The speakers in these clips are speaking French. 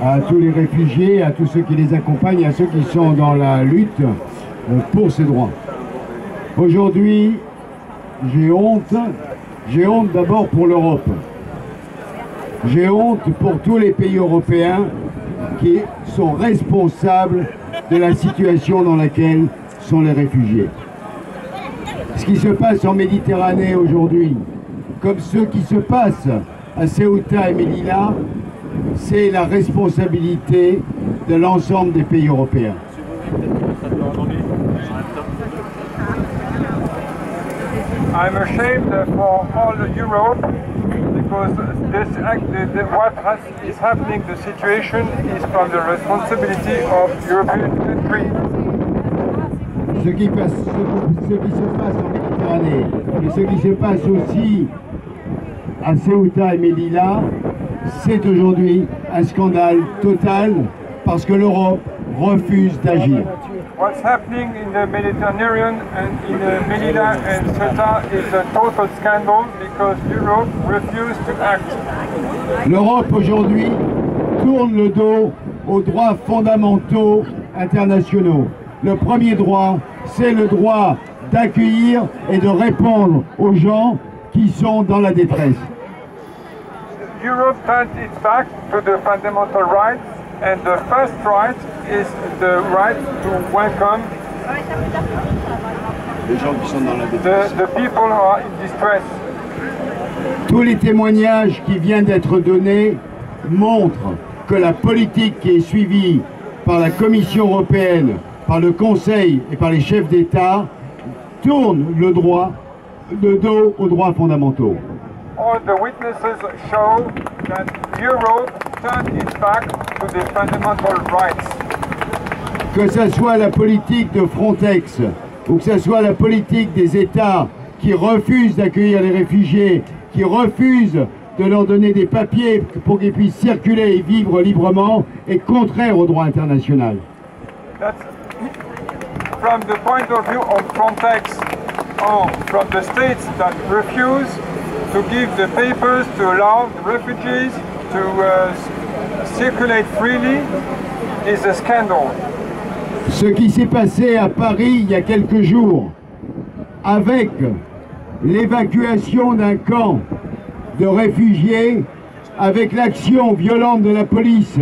à tous les réfugiés, à tous ceux qui les accompagnent, à ceux qui sont dans la lutte pour ces droits. Aujourd'hui, j'ai honte d'abord pour l'Europe. J'ai honte pour tous les pays européens qui sont responsables de la situation dans laquelle sont les réfugiés. Ce qui se passe en Méditerranée aujourd'hui, comme ce qui se passe à Ceuta et Melilla, c'est la responsabilité de l'ensemble des pays européens. I'm ashamed for all Europe because what is happening, the situation is from the responsibility of European countries. Ce qui se passe en Méditerranée et ce qui se passe aussi à Ceuta et Melilla, c'est aujourd'hui un scandale total parce que l'Europe refuse d'agir. What's happening in the Mediterranean and in Melilla and Ceuta is a total scandal because Europe refuses to act. L'Europe aujourd'hui tourne le dos aux droits fondamentaux internationaux. Le premier droit, c'est le droit d'accueillir et de répondre aux gens qui sont dans la détresse. Europe turns its back to the fundamental rights, and the first right is the right to welcome Les gens qui sont dans la détresse. the people who are in distress. Tous les témoignages qui viennent d'être donnés montrent que la politique qui est suivie par la Commission européenne, par le Conseil et par les chefs d'État tourne le dos aux droits fondamentaux. All the witnesses show that Europe turned its back to the fundamental rights. Que ce soit la politique de Frontex ou que ce soit la politique des États qui refusent d'accueillir les réfugiés, qui refusent de leur donner des papiers pour qu'ils puissent circuler et vivre librement, est contraire au droit international. That's from the point of view of Frontex or from the states that refuse to give the papers to allow the refugees to circulate freely is a scandal. Ce qui s'est passé à Paris il y a quelques jours, avec l'évacuation d'un camp de réfugiés, avec l'action violente de la police,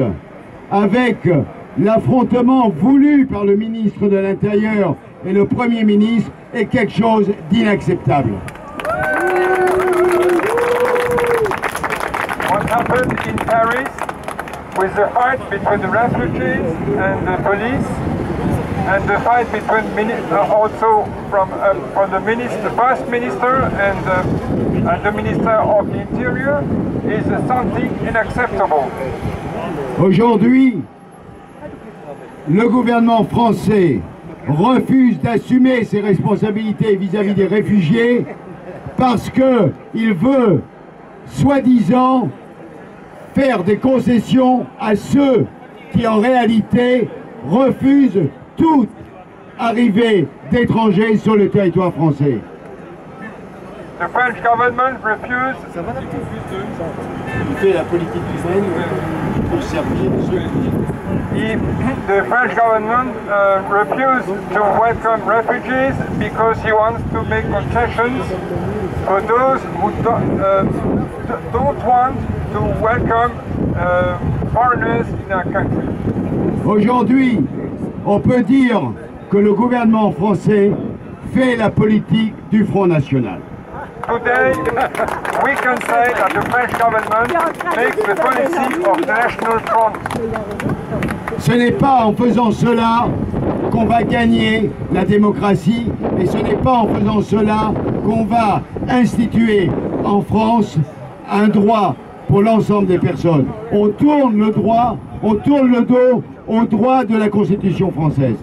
avec l'affrontement voulu par le ministre de l'Intérieur et le Premier ministre, est quelque chose d'inacceptable. What happened in Paris with the fight between the refugees and the police, and the fight between also from the first minister and the minister of the interior is something inacceptable. Aujourd'hui, le gouvernement français refuse d'assumer ses responsabilités vis-à-vis des réfugiés parce qu'il veut, soi-disant, faire des concessions à ceux qui en réalité refusent toute arrivée d'étrangers sur le territoire français. The French government refused. Il fait la politique humaine pour servir ceux qui... The French government refused to welcome refugees because he wants to make concessions for those who don't want to welcome foreigners in their country. Aujourd'hui, on peut dire que le gouvernement français fait la politique du Front National. Today, we can say that the French government makes the policy of the National Front. Ce n'est pas en faisant cela qu'on va gagner la démocratie et ce n'est pas en faisant cela qu'on va instituer en France un droit pour l'ensemble des personnes. On tourne le dos au droit de la Constitution française.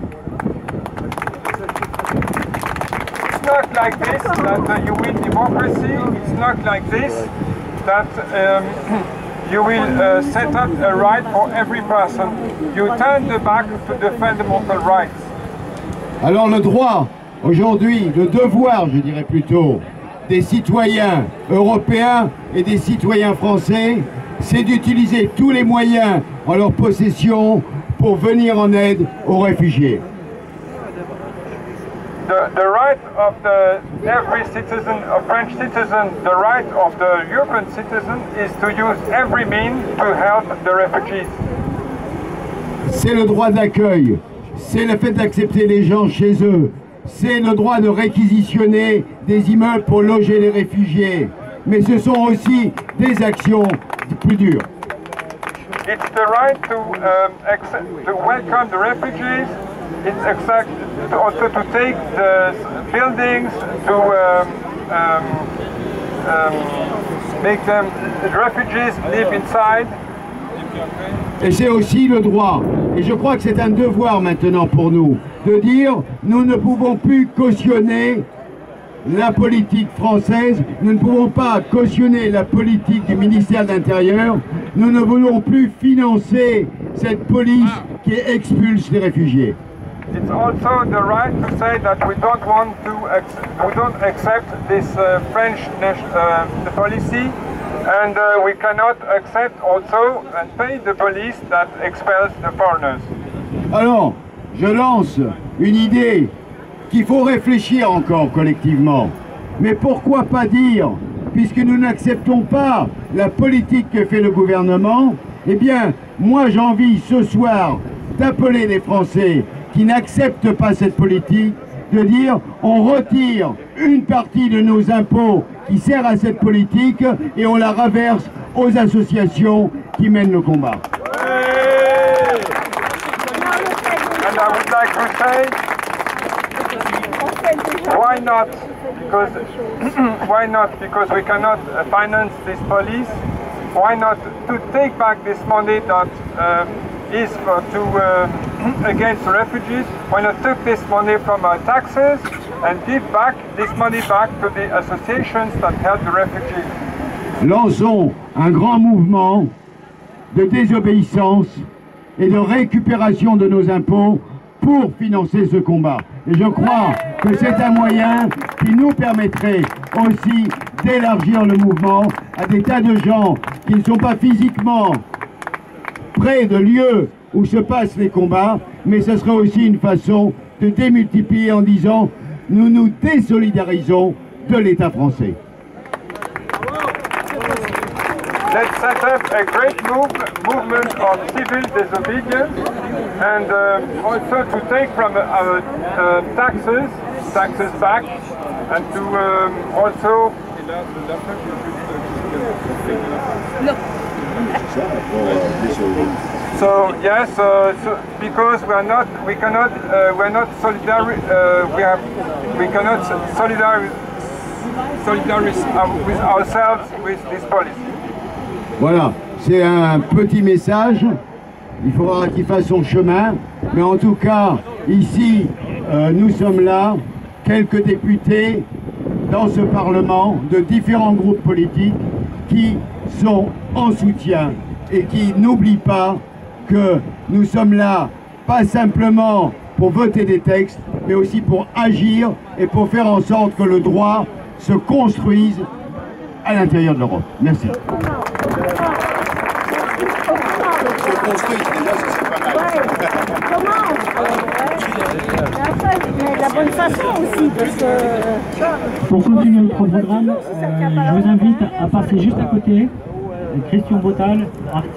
It's not like this that you win democracy. It's not like this that you will set up a right for every person. You turn the back to the fundamental rights. Alors le droit, aujourd'hui, le devoir, je dirais plutôt, des citoyens européens et des citoyens français c'est d'utiliser tous les moyens en leur possession pour venir en aide aux réfugiés. The right of every citizen, a French citizen, the right of the European citizen is to use every means to help the refugees. C'est le droit d'accueil, c'est le fait d'accepter les gens chez eux, c'est le droit de réquisitionner des immeubles pour loger les réfugiés, mais ce sont aussi des actions plus dures. It's the right to welcome the refugees. It's also to take the buildings, to make them, the refugees live inside. Et c'est aussi le droit, et je crois que c'est un devoir maintenant pour nous, de dire nous ne pouvons plus cautionner la politique française, nous ne pouvons pas cautionner la politique du ministère de l'Intérieur, nous ne voulons plus financer cette police qui expulse les réfugiés. It's also the right to say that we don't want to we don't accept this French policy, and we cannot accept also and pay the police that expels the foreigners. Alors, je lance une idée qu'il faut réfléchir encore collectivement. Mais pourquoi pas dire, puisque nous n'acceptons pas la politique que fait le gouvernement, eh bien, moi j'ai envie ce soir d'appeler les Français qui n'acceptent pas cette politique, de dire on retire une partie de nos impôts qui sert à cette politique et on la reverse aux associations qui mènent le combat. And I would like to say, why not? Why not? Because we cannot finance this police. Why not to take back this money that is against refugees? Why not take this money from our taxes and give back this money back to the associations that help the refugees? Lançons un grand mouvement de désobéissance et de récupération de nos impôts pour financer ce combat. Et je crois que c'est un moyen qui nous permettrait aussi d'élargir le mouvement à des tas de gens qui ne sont pas physiquement près de lieux où se passent les combats, mais ce serait aussi une façon de démultiplier en disant nous nous désolidarisons de l'État français. Let's set up a great movement of civil disobedience and also to take from our taxes back, and to also so yes, because we're not solidarize with ourselves with this policy. Voilà, c'est un petit message, il faudra qu'il fasse son chemin, mais en tout cas, ici, nous sommes là, quelques députés dans ce Parlement de différents groupes politiques qui sont en soutien et qui n'oublient pas que nous sommes là, pas simplement pour voter des textes, mais aussi pour agir et pour faire en sorte que le droit se construise à l'intérieur de l'Europe. Merci. Pour continuer notre programme, je vous invite à passer juste à côté. Christian Botal, artiste.